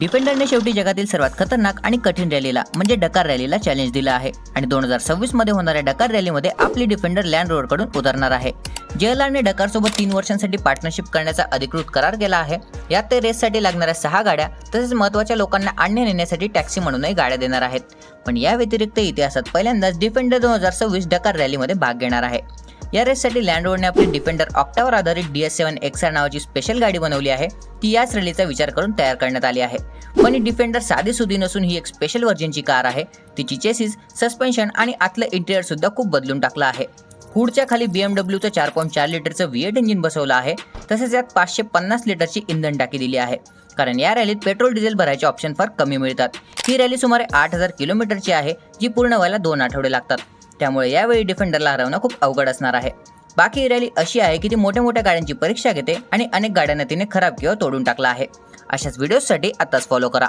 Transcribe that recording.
डिफेंडरने शेवटी जगातील सर्वात खतरनाक आणि कठीण रॅलीला म्हणजे डकार रॅलीला चॅलेंज दिलं आहे आणि 2026 मध्ये होणाऱ्या डकार रॅलीमध्ये आपली डिफेंडर लँड रोवरकडून उतरणार आहे. JLRने डकार सोबत 3 वर्षांसाठी पार्टनरशिप करण्याचा अधिकृत करार केला आहे. यात ते रेससाठी लागणाऱ्या 6 गाड्या तसेच महत्त्वाच्या लोकांना आणणे नेण्यासाठी टॅक्सी म्हणूनही गाड्या देणार आहेत. पण या व्यतिरिक्त इतिहासात पहिल्यांदाच डिफेंडर 2026 डकार रॅलीमध्ये भाग घेणार आहे. या रेससाठी लँड रोवरने आपली डिफेंडर ऑक्टावर आधारित DS7 XR नावाची स्पेशल गाडी बनवली आहे. ती याच रॅलीचा विचार करून तयार करण्यात आली आहे. पण ही डिफेंडर साधी सुधी नसून ही एक स्पेशल व्हर्जनची कार आहे. तिची चेसिस, सस्पेन्शन आणि आतलं इंटिरियर सुद्धा खूप बदलून टाकलं आहे. हुडच्या खाली BMWचं 4.4 लिटरचं V8 इंजिन बसवलं आहे. तसेच यात 550 लिटरची इंधन टाकी दिली आहे. कारण या रॅलीत पेट्रोल डिझेल भरायचे ऑप्शन फार कमी मिळतात. ही रॅली सुमारे 8000 किलोमीटरची आहे, जी पूर्ण व्हायला 2 आठवडे लागतात. त्यामुळे यावेळी डिफेंडरला हरवणं खूप अवघड असणार आहे. बाकी ही रॅली अशी आहे की ती मोठ्या गाड्यांची परीक्षा घेते आणि अनेक गाड्यांना तिने खराब किंवा तोडून टाकला आहे. अशाच व्हिडिओसाठी आताच फॉलो करा.